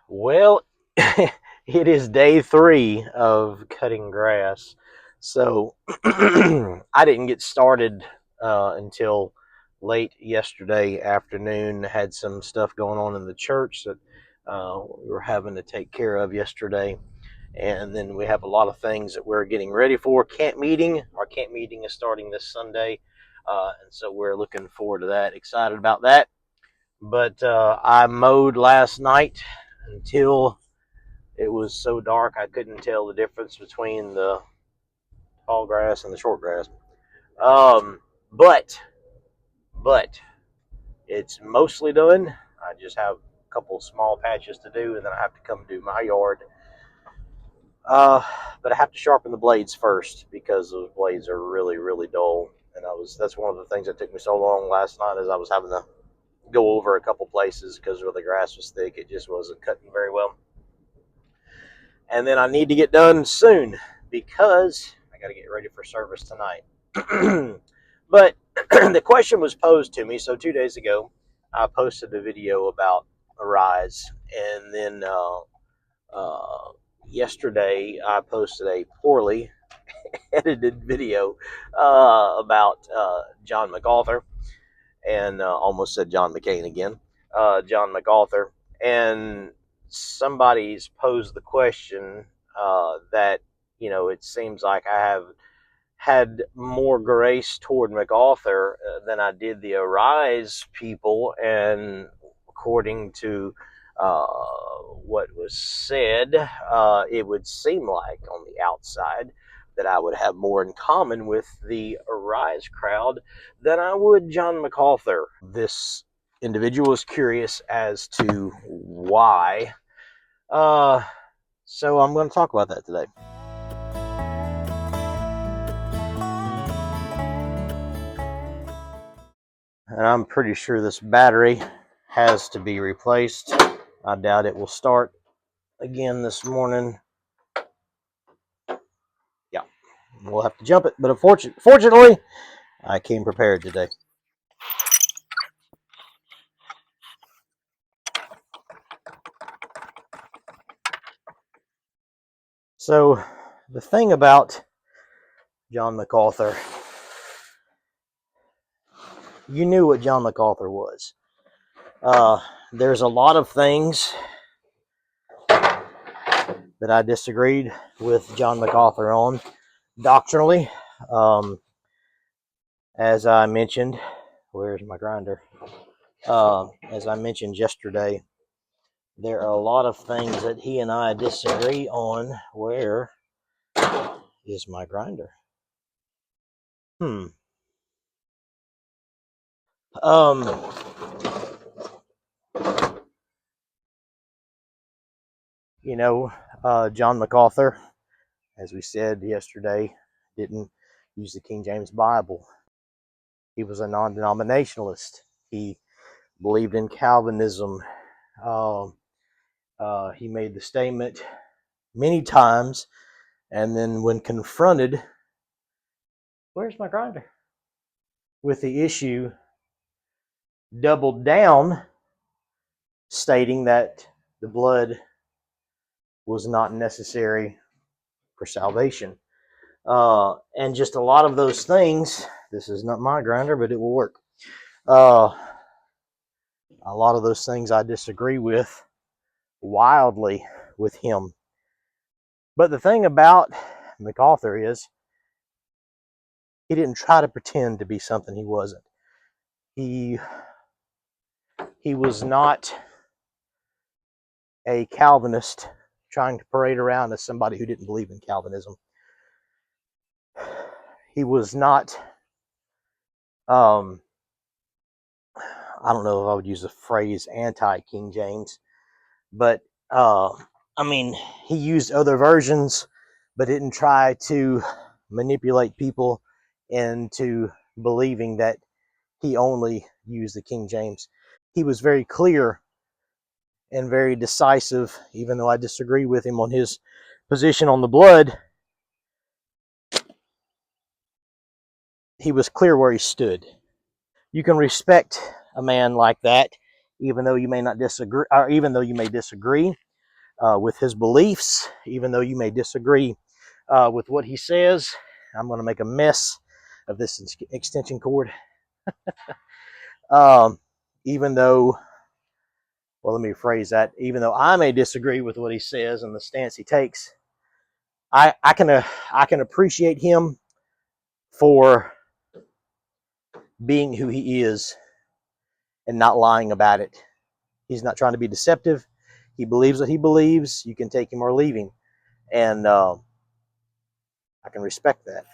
Well, it is day 3 of cutting grass. So I didn't get started until late yesterday afternoon. Had some stuff going on in the church that we were having to take care of yesterday. And then we have a lot of things that we're getting ready for. Camp meeting. Our camp meeting is starting this Sunday. And so we're looking forward to that. Excited about that. But I mowed last night until it was so dark I couldn't tell the difference between the tall grass and the short grass. Um, but but it's mostly done. I just have a couple small patches to do, and then I have to come do my yard. Uh, but I have to sharpen the blades first because those blades are really dull. And that's one of the things that took me so long last night is I was having to go over a couple places because where the grass was thick, it just wasn't cutting very well. And then I need to get done soon because I got to get ready for service tonight. But the question was posed to me. So 2 days ago, I posted a video about Arise, and then yesterday I posted a poorly edited video about John MacArthur, and almost said John McCain again. John MacArthur, and somebody's posed the question that it seems like I have had more grace toward MacArthur than I did the Arise people, and according to uh, what was said, it would seem like on the outside that I would have more in common with the Arise crowd than I would John MacArthur. This individual is curious as to why. Uh, so I'm going to talk about that today. And I'm pretty sure this battery has to be replaced. I doubt it will start again this morning. Yeah, we'll have to jump it. But fortunately, I came prepared today. So, the thing about John MacArthur, you knew what John MacArthur was. There's a lot of things that I disagreed with John MacArthur on doctrinally. Um, as I mentioned, where's my grinder? As I mentioned yesterday, there are a lot of things that he and I disagree on. Where is my grinder? Hmm. Um. You know, John MacArthur, as we said yesterday, didn't use the King James Bible. He was a non-denominationalist. He believed in Calvinism. He made the statement many times, and then when confronted, where's my grinder? With the issue, doubled down, stating that the blood was not necessary for salvation. And just a lot of those things. This is not my grinder, but it will work. Uh, a lot of those things I disagree with wildly with him. But the thing about MacArthur is he didn't try to pretend to be something he wasn't. He was not a Calvinist trying to parade around as somebody who didn't believe in Calvinism. He was not I don't know if I would use the phrase anti-King James, but I mean, he used other versions, but didn't try to manipulate people into believing that he only used the King James. He was very clear and very decisive, even though I disagree with him on his position on the blood. He was clear where he stood. You can respect a man like that, even though you may not disagree, or even though you may disagree. with his beliefs, even though you may disagree with what he says. I'm going to make a mess of this extension cord. Um, even though, well, let me rephrase that. Even though I may disagree with what he says and the stance he takes, I can appreciate him for being who he is and not lying about it. He's not trying to be deceptive. He believes what he believes. You can take him or leave him, and I can respect that.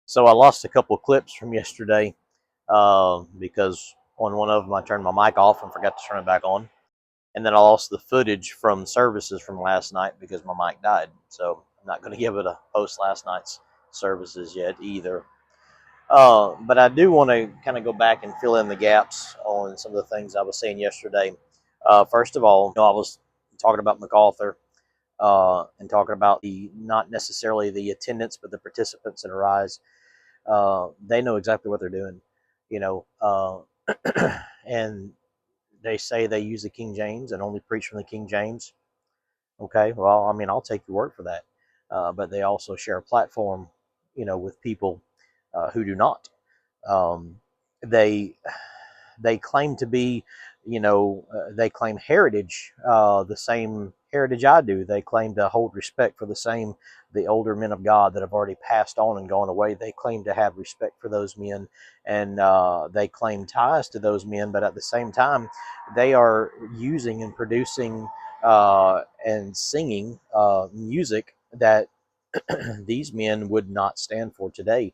So I lost a couple of clips from yesterday because on one of them I turned my mic off and forgot to turn it back on. And then I lost the footage from services from last night because my mic died. So I'm not going to give it a post last night's services yet either. But I do want to kind of go back and fill in the gaps on some of the things I was saying yesterday. First of all, I was talking about MacArthur and talking about the not necessarily the attendance, but the participants in Arise. They know exactly what they're doing, you know, and they say they use the King James and only preach from the King James. Okay, well, I mean, I'll take your word for that. But they also share a platform, with people who do not. Um, they they claim to be, they claim heritage, the same heritage I do. They claim to hold respect for the older men of God that have already passed on and gone away. They claim to have respect for those men, and they claim ties to those men. But at the same time, they are using and producing and singing music that these men would not stand for today.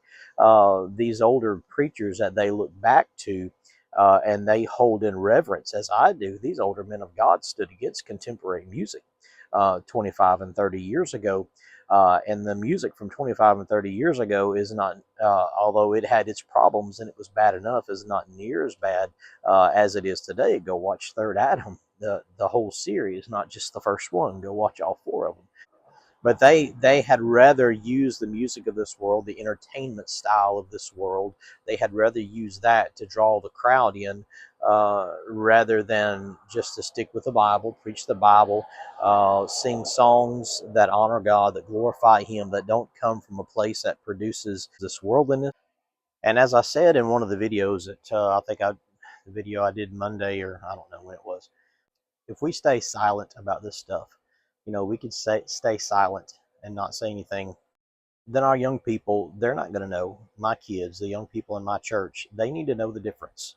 These older preachers that they look back to and they hold in reverence, as I do, these older men of God stood against contemporary music 25 and 30 years ago. And the music from 25 and 30 years ago is not, although it had its problems and it was bad enough, is not near as bad as it is today. Go watch Third Adam, the whole series, not just the first one. Go watch all four of them. But they had rather use the music of this world, the entertainment style of this world. They had rather use that to draw the crowd in, rather than just to stick with the Bible, preach the Bible, sing songs that honor God, that glorify Him, that don't come from a place that produces this worldliness. And as I said in one of the videos that the video I did Monday, or I don't know when it was, if we stay silent about this stuff, we could stay silent and not say anything, then our young people, they're not going to know. My kids, the young people in my church, they need to know the difference.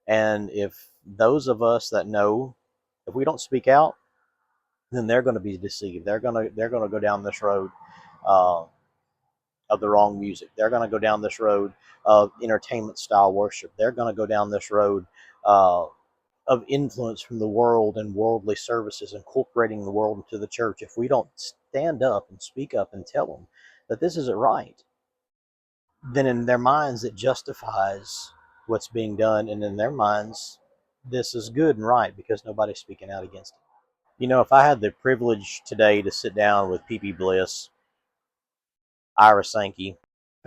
And if those of us that know, if we don't speak out, then they're going to be deceived. They're going to go down this road uh, of the wrong music. They're going to go down this road of entertainment style worship. They're going to go down this road uh, of influence from the world and worldly services, incorporating the world into the church. If we don't stand up and speak up and tell them that this isn't right, then in their minds it justifies what's being done, and in their minds this is good and right because nobody's speaking out against it. If I had the privilege today to sit down with P.P. Bliss, Ira Sankey,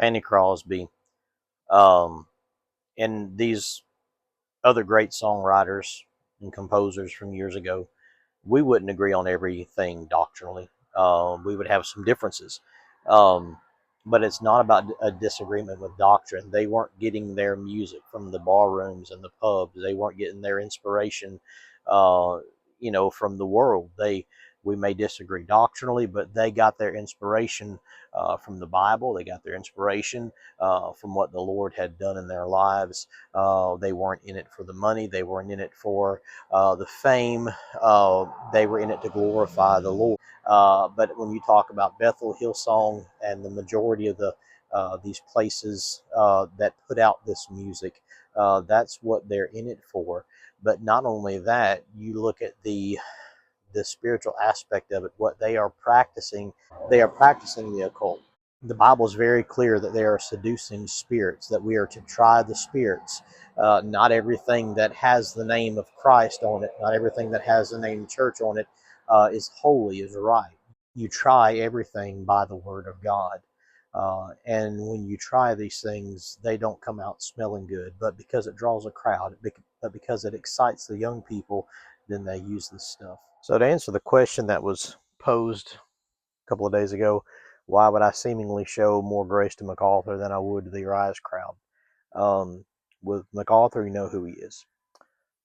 Fanny Crosby, um, and these other great songwriters and composers from years ago, we wouldn't agree on everything doctrinally. We would have some differences. Um, but it's not about a disagreement with doctrine. They weren't getting their music from the bar rooms and the pubs. They weren't getting their inspiration, uh, from the world. We may disagree doctrinally, but they got their inspiration from the Bible. They got their inspiration from what the Lord had done in their lives. They weren't in it for the money. They weren't in it for the fame. They were in it to glorify the Lord. But when you talk about Bethel, Hillsong, and the majority of these places that put out this music, that's what they're in it for. But not only that, you look at the spiritual aspect of it, what they are practicing. They are practicing the occult. The Bible is very clear that they are seducing spirits, that we are to try the spirits. Not everything that has the name of Christ on it, not everything that has the name church on it, is holy, is right. you try everything by the word of God. And when you try these things, they don't come out smelling good. But because it draws a crowd, but because it excites the young people, then they use this stuff. So to answer the question that was posed a couple of days ago, why would I seemingly show more grace to MacArthur than I would to the Arise crowd? With MacArthur, you know who he is.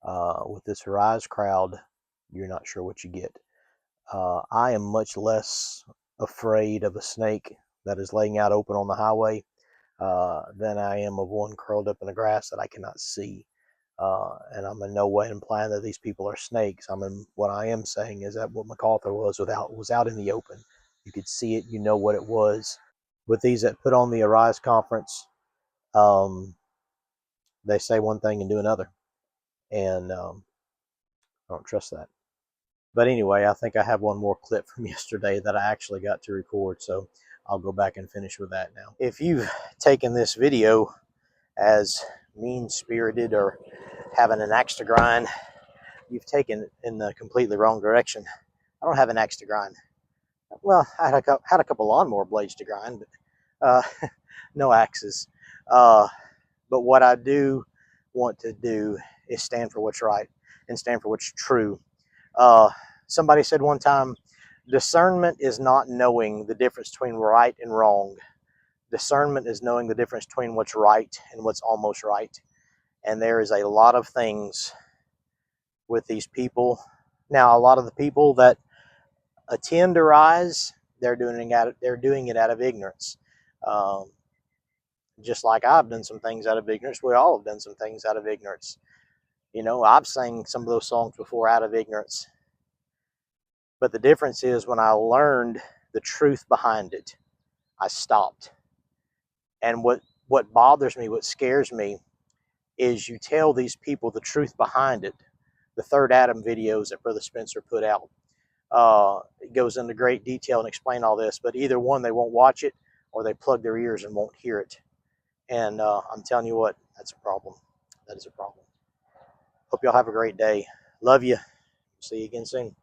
With this Arise crowd, you're not sure what you get. I am much less afraid of a snake that is laying out open on the highway than I am of one curled up in the grass that I cannot see. And I'm in no way implying that these people are snakes. What I am saying is that what MacArthur was out in the open. You could see it. You know what it was. With these that put on the Arise conference, they say one thing and do another, and I don't trust that. But anyway, I think I have one more clip from yesterday that I actually got to record, so I'll go back and finish with that now. If you've taken this video as mean-spirited or having an axe to grind, you've taken it in the completely wrong direction. I don't have an axe to grind. Well, I had a couple lawnmower blades to grind, but no axes. But what I do want to do is stand for what's right and stand for what's true. Somebody said one time, discernment is not knowing the difference between right and wrong. Discernment is knowing the difference between what's right and what's almost right. And there is a lot of things with these people. Now, a lot of the people that attend Arise, they're doing it out of ignorance. Just like I've done some things out of ignorance. We all have done some things out of ignorance. You know, I've sang some of those songs before out of ignorance. But the difference is when I learned the truth behind it, I stopped. And what bothers me, what scares me, is you tell these people the truth behind it. The Third Adam videos that Brother Spencer put out. It goes into great detail and explain all this, but either one, they won't watch it or they plug their ears and won't hear it. And I'm telling you what, that's a problem. That is a problem. Hope y'all have a great day. Love you. See you again soon.